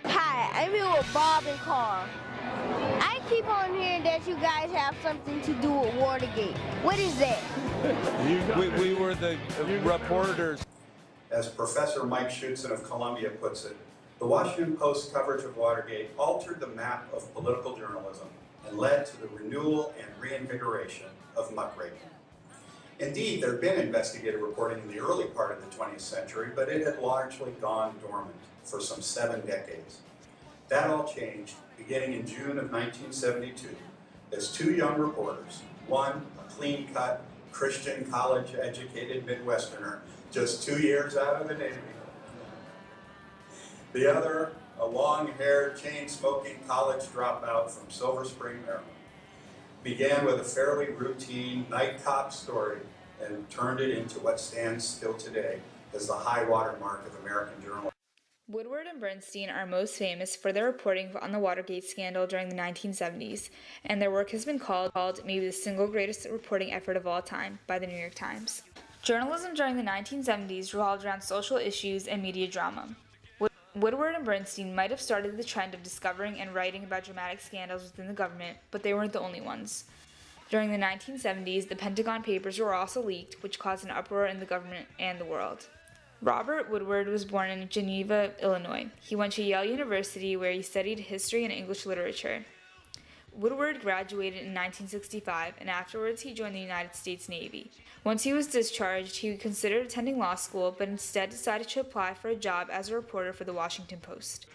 Hi, I'm here with Bob and Carl. I keep on hearing that you guys have something to do with Watergate. What is that? We were the reporters. As Professor Mike Schutzen of Columbia puts it, the Washington Post coverage of Watergate altered the map of political journalism and led to the renewal and reinvigoration of muckraking. Indeed, there had been investigative reporting in the early part of the 20th century, but it had largely gone dormant for some 7 decades. That all changed beginning in June of 1972 as 2 young reporters, one a clean-cut, Christian, college-educated Midwesterner, just 2 years out of the Navy, the other a long-haired, chain-smoking college dropout from Silver Spring, Maryland, began with a fairly routine night cop story and turned it into what stands still today as the high water mark of American journalism. Woodward and Bernstein are most famous for their reporting on the Watergate scandal during the 1970s, and their work has been called maybe the single greatest reporting effort of all time by the New York Times. Journalism during the 1970s revolved around social issues and media drama. Woodward and Bernstein might have started the trend of discovering and writing about dramatic scandals within the government, but they weren't the only ones. During the 1970s, the Pentagon Papers were also leaked, which caused an uproar in the government and the world. Robert Woodward was born in Geneva, Illinois. He went to Yale University, where he studied history and English literature. Woodward graduated in 1965, and afterwards he joined the United States Navy. Once he was discharged, he considered attending law school, but instead decided to apply for a job as a reporter for the Washington Post.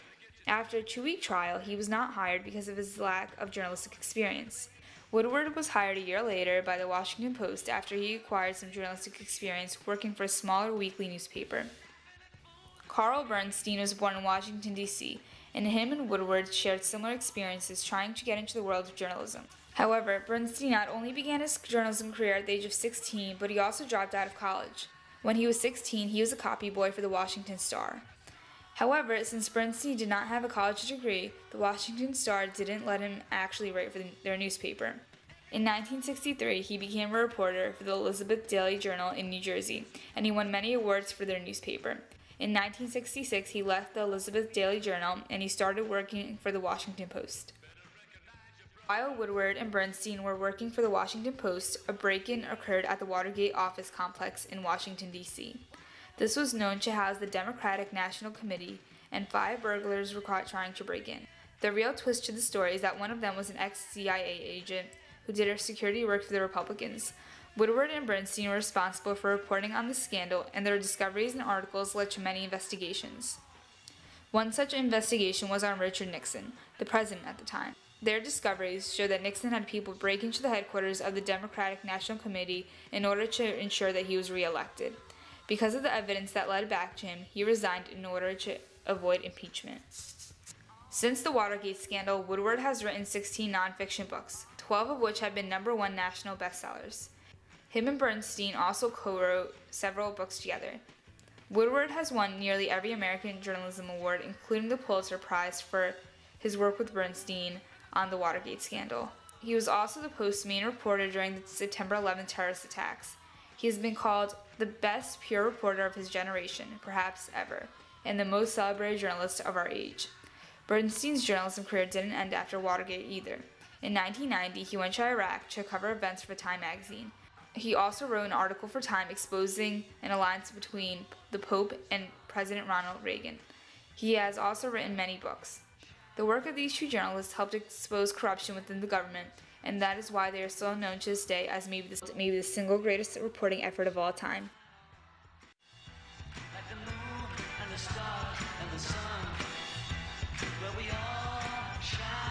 After a 2-week trial, he was not hired because of his lack of journalistic experience. Woodward was hired a year later by the Washington Post after he acquired some journalistic experience working for a smaller weekly newspaper. Carl Bernstein was born in Washington, D.C., and him and Woodward shared similar experiences trying to get into the world of journalism. However, Bernstein not only began his journalism career at the age of 16, but he also dropped out of college. When he was 16, he was a copy boy for the Washington Star. However, since Bernstein did not have a college degree, the Washington Star didn't let him actually write for their newspaper. In 1963, he became a reporter for the Elizabeth Daily Journal in New Jersey, and he won many awards for their newspaper. In 1966, he left the Elizabeth Daily Journal and he started working for the Washington Post. While Woodward and Bernstein were working for the Washington Post, a break-in occurred at the Watergate office complex in Washington, D.C. This was known to house the Democratic National Committee, and 5 burglars were caught trying to break in. The real twist to the story is that one of them was an ex-CIA agent who did security work for the Republicans. Woodward and Bernstein were responsible for reporting on the scandal, and their discoveries and articles led to many investigations. One such investigation was on Richard Nixon, the president at the time. Their discoveries showed that Nixon had people break into the headquarters of the Democratic National Committee in order to ensure that he was reelected. Because of the evidence that led back to him, he resigned in order to avoid impeachment. Since the Watergate scandal, Woodward has written 16 nonfiction books, 12 of which have been #1 national bestsellers. Him and Bernstein also co-wrote several books together. Woodward has won nearly every American Journalism Award, including the Pulitzer Prize for his work with Bernstein on the Watergate scandal. He was also the Post's main reporter during the September 11th terrorist attacks. He has been called the best pure reporter of his generation, perhaps ever, and the most celebrated journalist of our age. Bernstein's journalism career didn't end after Watergate either. In 1990, he went to Iraq to cover events for Time magazine. He also wrote an article for Time exposing an alliance between the Pope and President Ronald Reagan. He has also written many books. The work of these 2 journalists helped expose corruption within the government, and that is why they are still known to this day as maybe the single greatest reporting effort of all time. Like the moon and the stars and the sun, where we all shine.